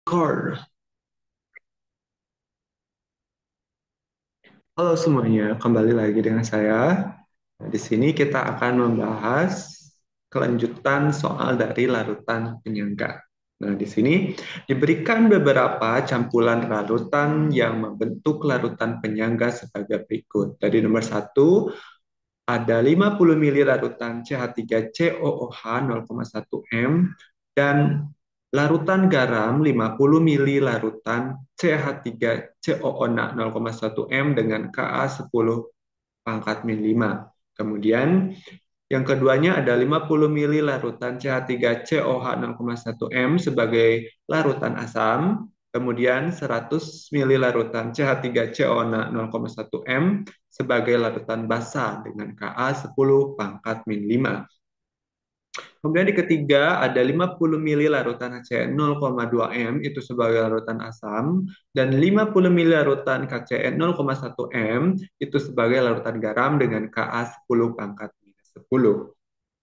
Core. Halo semuanya, kembali lagi dengan saya. Nah, di sini kita akan membahas kelanjutan soal dari larutan penyangga. Nah, di sini diberikan beberapa campuran larutan yang membentuk larutan penyangga sebagai berikut. Dari nomor satu, ada 50 mili larutan CH3COOH 0,1 M dan larutan garam 50 mili larutan CH3COO 0,1 M dengan Ka 10 pangkat min 5. Kemudian yang keduanya ada 50 mili larutan CH3COH 0,1 M sebagai larutan asam, kemudian 100 mili larutan CH3CO 0,1 M sebagai larutan basa dengan Ka 10 pangkat min 5. Kemudian di ketiga ada 50 mili larutan HCl 0,2 M itu sebagai larutan asam dan 50 mili larutan KCl 0,1 M itu sebagai larutan garam dengan Ka 10 pangkat minus 10.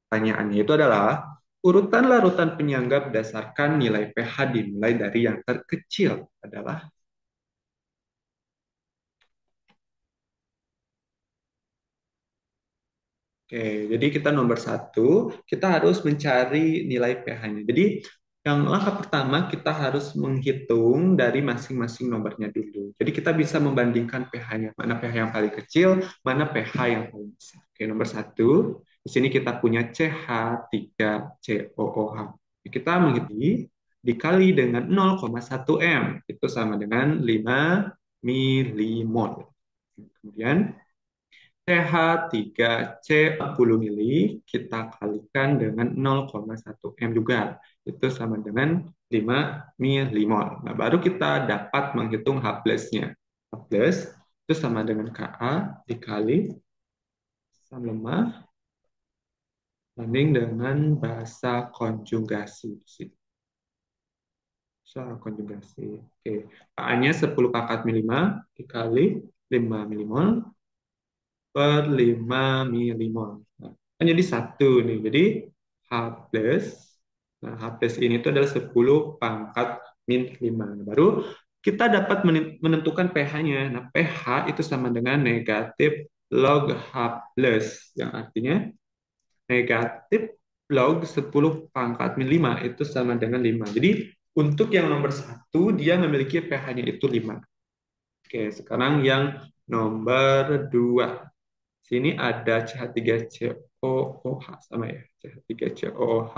Pertanyaannya itu adalah urutan larutan penyangga berdasarkan nilai pH dimulai dari yang terkecil adalah. Oke, jadi kita nomor satu, kita harus mencari nilai pH-nya. Jadi yang langkah pertama kita harus menghitung dari masing-masing nomornya dulu. Jadi kita bisa membandingkan pH-nya, mana pH yang paling kecil, mana pH yang paling besar. Oke, nomor satu, di sini kita punya CH3COOH. Kita menghitung dikali dengan 0,1 M, itu sama dengan 5 milimol. Kemudian CH3C40 mili kita kalikan dengan 0,1 M juga. Itu sama dengan 5 milimol. Nah, baru kita dapat menghitung H plus-nya. H plus itu sama dengan Ka dikali asam lemah banding dengan basa konjugasi. Basa konjugasi. Oke. Ka-nya 10 pangkat min 5 dikali 5 milimol per 5 milimol. Nah, kan jadi satu nih. Jadi H plus. Nah, H plus ini itu adalah 10 pangkat min 5. Nah, baru kita dapat menentukan pH-nya. Nah, pH itu sama dengan negatif log H plus. Yang artinya negatif log 10 pangkat min 5 itu sama dengan 5. Jadi untuk yang nomor satu, dia memiliki pH-nya itu 5. Oke, sekarang yang nomor 2. Sini ada CH3COOH sama ya. CH3COOH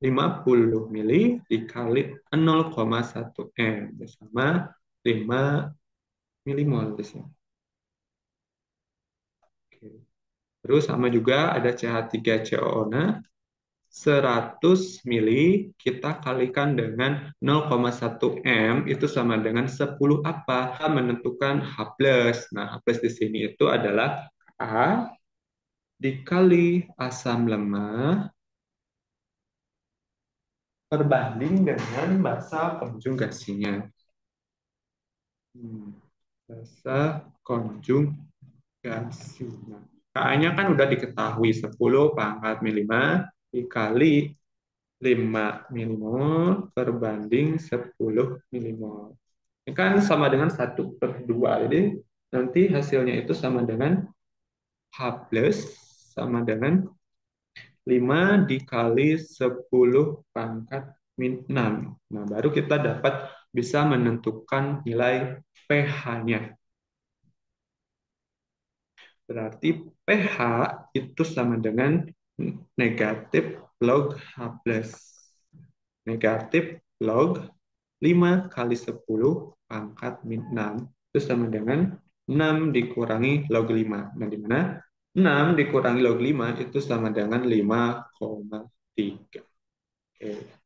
50 mili dikali 0,1 M bersama 5 milimol di sini. Oke. Terus sama juga ada CH3COO-nya 100 mili kita kalikan dengan 0,1 M itu sama dengan 10 apa? Kita menentukan H+. Nah, H+ di sini itu adalah A dikali asam lemah berbanding dengan basa konjugasinya. Basa konjugasi. Nah, K-nya kan udah diketahui 10 pangkat min 5 dikali 5 milimol berbanding 10 milimol. Ini kan sama dengan 1/2. Jadi nanti hasilnya itu sama dengan H plus sama dengan 5 dikali 10 pangkat min 6. Nah, baru kita dapat bisa menentukan nilai pH-nya. Berarti pH itu sama dengan negatif log H plus. Negatif log 5 kali 10 pangkat min 6 itu sama dengan 6 dikurangi log 5. Nah, di mana 6 dikurangi log 5 itu sama dengan 5,3. Oke.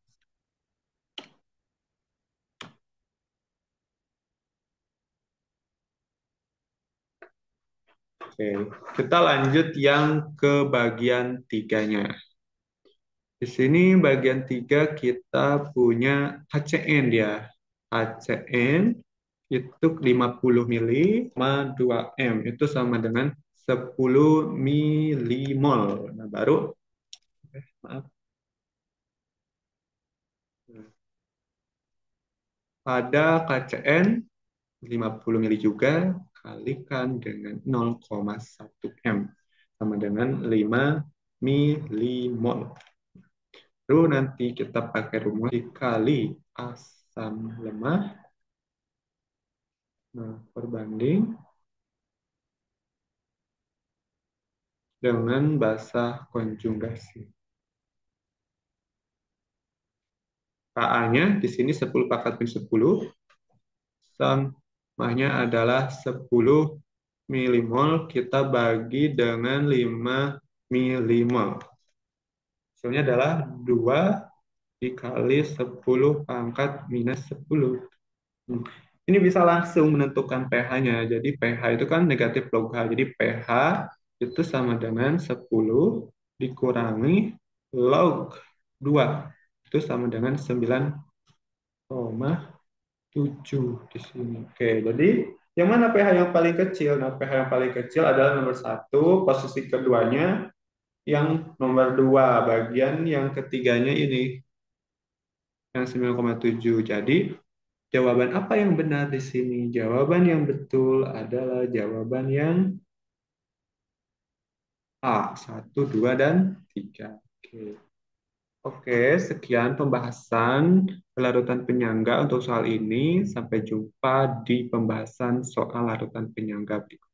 Oke, kita lanjut yang ke bagian tiganya. Di sini bagian tiga kita punya HCN dia. HCN itu 50 mili sama 2 M. Itu sama dengan 10 milimol. Nah, baru, maaf. pada KCN 50 mili juga kalikan dengan 0,1 M sama dengan 5 milimol. Lalu nanti kita pakai rumus dikali asam lemah, nah, berbanding dengan basa konjugasi. Ka-nya di sini 10 pangkat min 10, samanya adalah 10 milimol, kita bagi dengan 5 milimol. Hasilnya adalah 2 dikali 10 pangkat minus 10. Hmm. Ini bisa langsung menentukan pH-nya. Jadi pH itu kan negatif log H. Jadi pH itu sama dengan 10 dikurangi log 2. Itu sama dengan 9,7 di sini. Oke, jadi yang mana pH yang paling kecil? Nah, pH yang paling kecil adalah nomor 1, posisi keduanya yang nomor 2, bagian yang ketiganya ini, yang 9,7. Jadi jawaban apa yang benar di sini? Jawaban yang betul adalah jawaban yang A, 1, 2, dan 3. Oke. Oke, sekian pembahasan larutan penyangga untuk soal ini. Sampai jumpa di pembahasan soal larutan penyangga berikutnya.